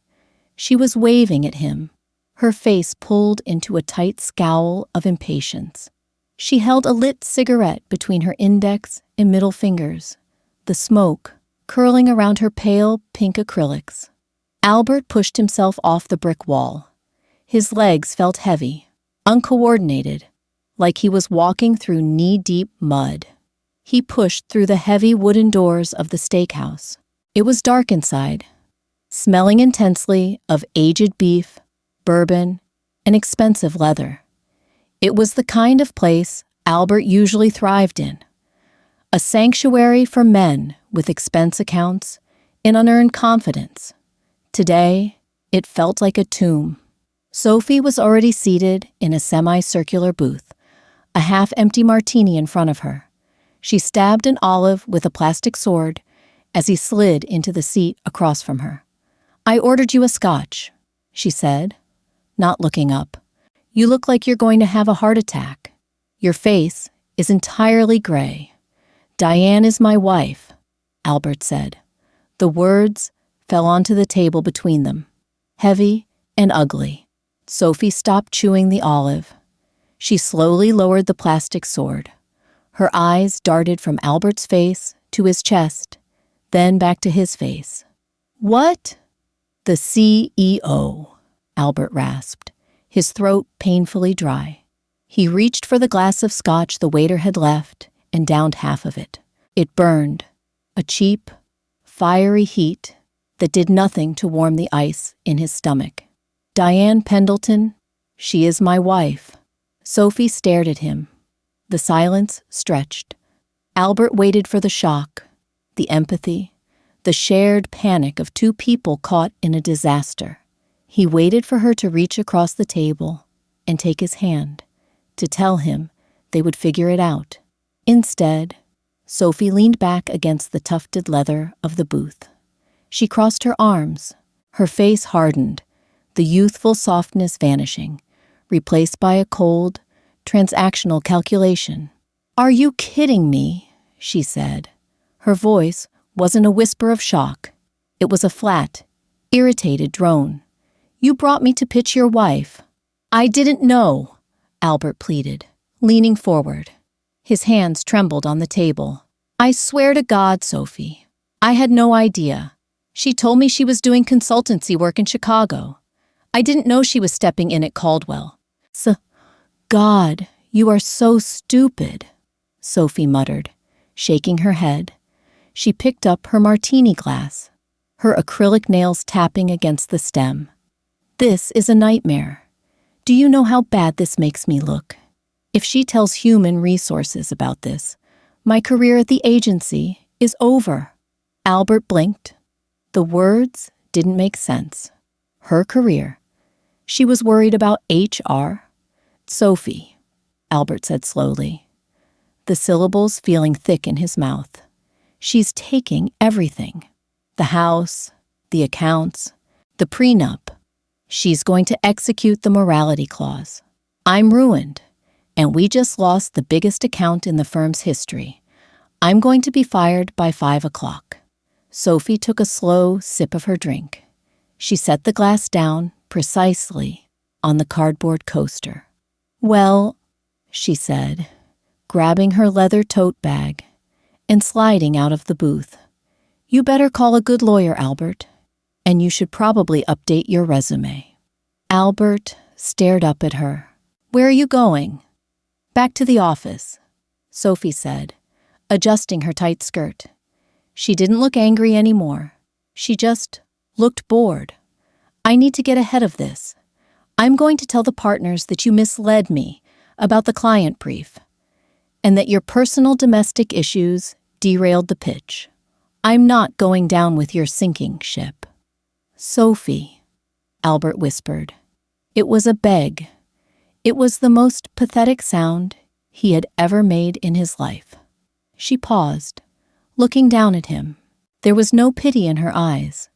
She was waving at him, her face pulled into a tight scowl of impatience. She held a lit cigarette between her index and middle fingers, the smoke curling around her pale pink acrylics. Albert pushed himself off the brick wall. His legs felt heavy, uncoordinated, like he was walking through knee-deep mud. He pushed through the heavy wooden doors of the steakhouse. It was dark inside, smelling intensely of aged beef, bourbon, and expensive leather. It was the kind of place Albert usually thrived in, a sanctuary for men with expense accounts and unearned confidence. Today, it felt like a tomb. Sophie was already seated in a semicircular booth, a half-empty martini in front of her. She stabbed an olive with a plastic sword as he slid into the seat across from her. "I ordered you a scotch," she said, not looking up. "You look like you're going to have a heart attack. Your face is entirely gray." "Diane is my wife," Albert said. The words fell onto the table between them, heavy and ugly. Sophie stopped chewing the olive. She slowly lowered the plastic sword. Her eyes darted from Albert's face to his chest, then back to his face. "What?" "The CEO," Albert rasped, his throat painfully dry. He reached for the glass of scotch the waiter had left and downed half of it. It burned, a cheap, fiery heat that did nothing to warm the ice in his stomach. "Diane Pendleton, she is my wife." Sophie stared at him. The silence stretched. Albert waited for the shock, the empathy, the shared panic of two people caught in a disaster. He waited for her to reach across the table and take his hand, to tell him they would figure it out. Instead, Sophie leaned back against the tufted leather of the booth. She crossed her arms, her face hardened, the youthful softness vanishing, replaced by a cold, transactional calculation. "Are you kidding me?" she said. Her voice wasn't a whisper of shock. It was a flat, irritated drone. "You brought me to pitch your wife." "I didn't know," Albert pleaded, leaning forward. His hands trembled on the table. "I swear to God, Sophie, I had no idea. She told me she was doing consultancy work in Chicago. I didn't know she was stepping in at Caldwell." "God, you are so stupid," Sophie muttered, shaking her head. She picked up her martini glass, her acrylic nails tapping against the stem. "This is a nightmare. Do you know how bad this makes me look? If she tells human resources about this, my career at the agency is over." Albert blinked. The words didn't make sense. Her career. She was worried about HR. "Sophie," Albert said slowly, the syllables feeling thick in his mouth. "She's taking everything. The house, the accounts, the prenup. She's going to execute the morality clause. I'm ruined, and we just lost the biggest account in the firm's history. I'm going to be fired by 5 o'clock. Sophie took a slow sip of her drink. She set the glass down precisely on the cardboard coaster. "Well," she said, grabbing her leather tote bag and sliding out of the booth, "you better call a good lawyer, Albert, and you should probably update your resume." Albert stared up at her. "Where are you going?" "Back to the office," Sophie said, adjusting her tight skirt. She didn't look angry anymore. She just looked bored. "I need to get ahead of this. I'm going to tell the partners that you misled me about the client brief, and that your personal domestic issues derailed the pitch. I'm not going down with your sinking ship." "Sophie," Albert whispered. It was a beg. It was the most pathetic sound he had ever made in his life. She paused, looking down at him. There was no pity in her eyes,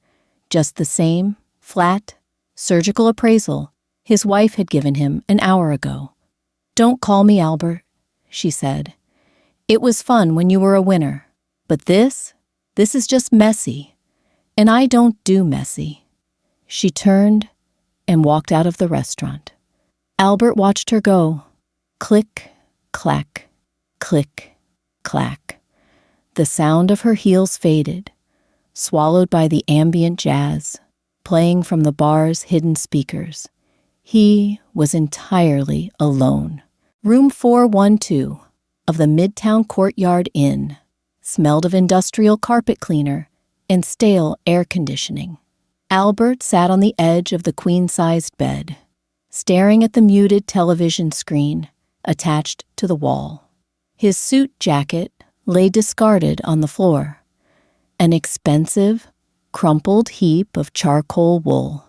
just the same flat, surgical appraisal his wife had given him an hour ago. "Don't call me Albert," she said. "It was fun when you were a winner, but this is just messy, and I don't do messy." She turned and walked out of the restaurant. Albert watched her go. Click, clack, click, clack. The sound of her heels faded, swallowed by the ambient jazz, playing from the bar's hidden speakers. He was entirely alone. Room 412 of the Midtown Courtyard Inn smelled of industrial carpet cleaner and stale air conditioning. Albert sat on the edge of the queen-sized bed, staring at the muted television screen attached to the wall. His suit jacket lay discarded on the floor, an expensive, crumpled heap of charcoal wool.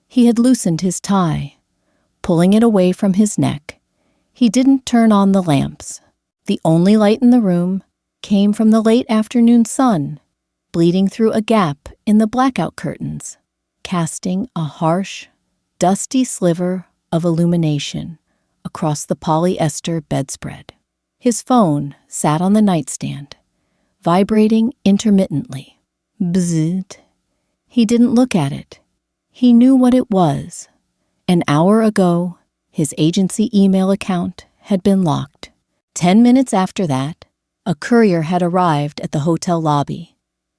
He had loosened his tie, pulling it away from his neck, He didn't turn on the lamps. The only light in the room came from the late afternoon sun, bleeding through a gap in the blackout curtains, casting a harsh, dusty sliver of illumination across the polyester bedspread. His phone sat on the nightstand, vibrating intermittently. Bzzzt. He didn't look at it. He knew what it was. An hour ago, his agency email account had been locked. 10 minutes after that, a courier had arrived at the hotel lobby.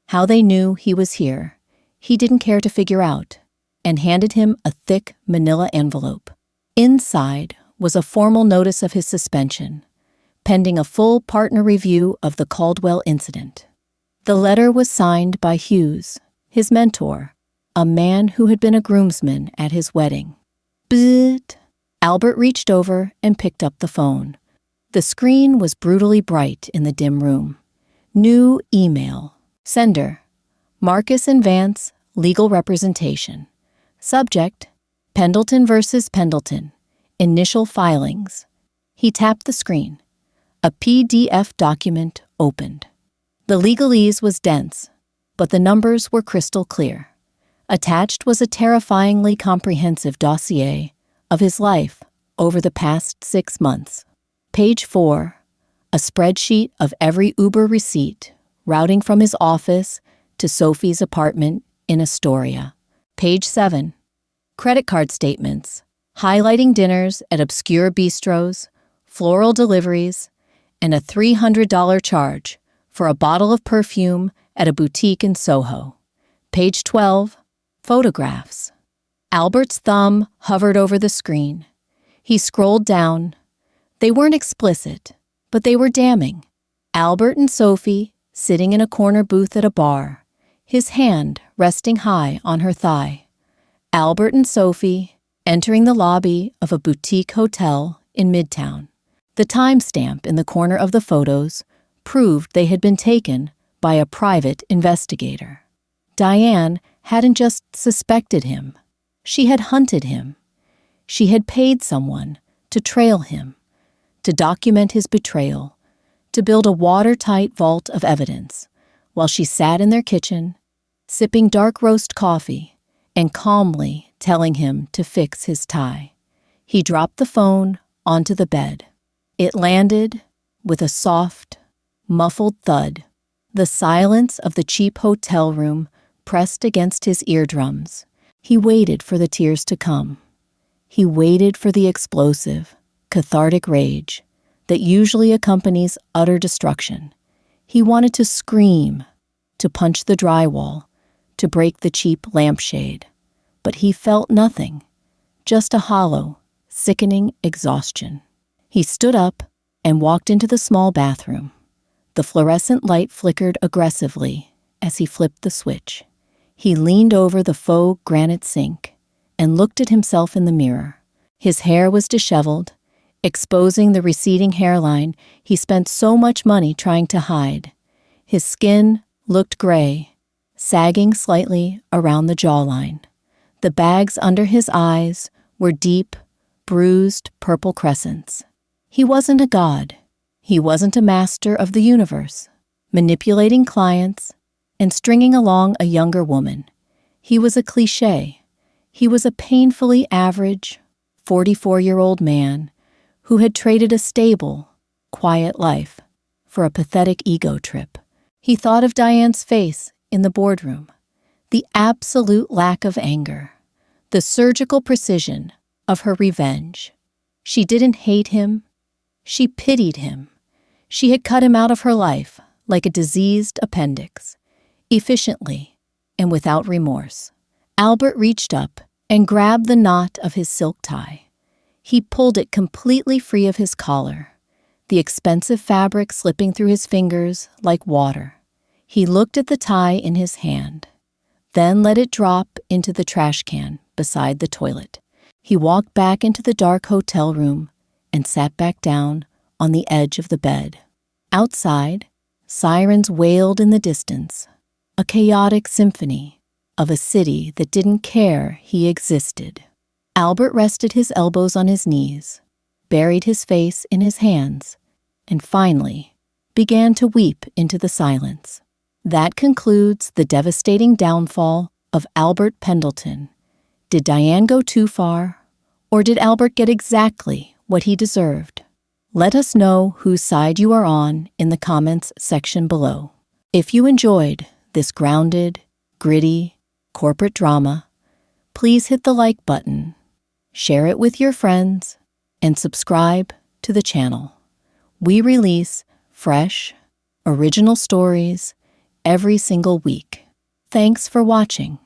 How they knew he was here, he didn't care to figure out, and handed him a thick manila envelope. Inside was a formal notice of his suspension, pending a full partner review of the Caldwell incident. The letter was signed by Hughes, his mentor, a man who had been a groomsman at his wedding. Bzzzt. Albert reached over and picked up the phone. The screen was brutally bright in the dim room. New email. Sender: Marcus and Vance, legal representation. Subject: Pendleton versus Pendleton. Initial filings. He tapped the screen. A PDF document opened. The legalese was dense, but the numbers were crystal clear. Attached was a terrifyingly comprehensive dossier of his life over the past 6 months. Page 4, a spreadsheet of every Uber receipt routing from his office to Sophie's apartment in Astoria. Page 7, credit card statements highlighting dinners at obscure bistros, floral deliveries, and a $300 charge for a bottle of perfume at a boutique in Soho. Page 12, photographs. Albert's thumb hovered over the screen. He scrolled down. They weren't explicit, but they were damning. Albert and Sophie sitting in a corner booth at a bar, his hand resting high on her thigh. Albert and Sophie entering the lobby of a boutique hotel in Midtown. The timestamp in the corner of the photos proved they had been taken by a private investigator. Diane hadn't just suspected him. She had hunted him. She had paid someone to trail him, to document his betrayal, to build a watertight vault of evidence, while she sat in their kitchen, sipping dark roast coffee and calmly telling him to fix his tie. He dropped the phone onto the bed. It landed with a soft, muffled thud, the silence of the cheap hotel room pressed against his eardrums. He waited for the tears to come. He waited for the explosive, cathartic rage that usually accompanies utter destruction. He wanted to scream, to punch the drywall, to break the cheap lampshade. But he felt nothing, just a hollow, sickening exhaustion. He stood up and walked into the small bathroom. The fluorescent light flickered aggressively as he flipped the switch. He leaned over the faux granite sink and looked at himself in the mirror. His hair was disheveled, exposing the receding hairline he spent so much money trying to hide. His skin looked gray, sagging slightly around the jawline. The bags under his eyes were deep, bruised purple crescents. He wasn't a god. He wasn't a master of the universe, manipulating clients and stringing along a younger woman. He was a cliché. He was a painfully average, 44-year-old man who had traded a stable, quiet life for a pathetic ego trip. He thought of Diane's face in the boardroom, the absolute lack of anger, the surgical precision of her revenge. She didn't hate him. She pitied him. She had cut him out of her life like a diseased appendix, efficiently and without remorse. Albert reached up and grabbed the knot of his silk tie. He pulled it completely free of his collar, the expensive fabric slipping through his fingers like water. He looked at the tie in his hand, then let it drop into the trash can beside the toilet. He walked back into the dark hotel room and sat back down on the edge of the bed. Outside, sirens wailed in the distance, a chaotic symphony of a city that didn't care he existed. Albert rested his elbows on his knees, buried his face in his hands, and finally began to weep into the silence. That concludes the devastating downfall of Albert Pendleton. Did Diane go too far, or did Albert get exactly what he deserved? Let us know whose side you are on in the comments section below. If you enjoyed this grounded, gritty, corporate drama, please hit the like button, share it with your friends, and subscribe to the channel. We release fresh, original stories every single week. Thanks for watching.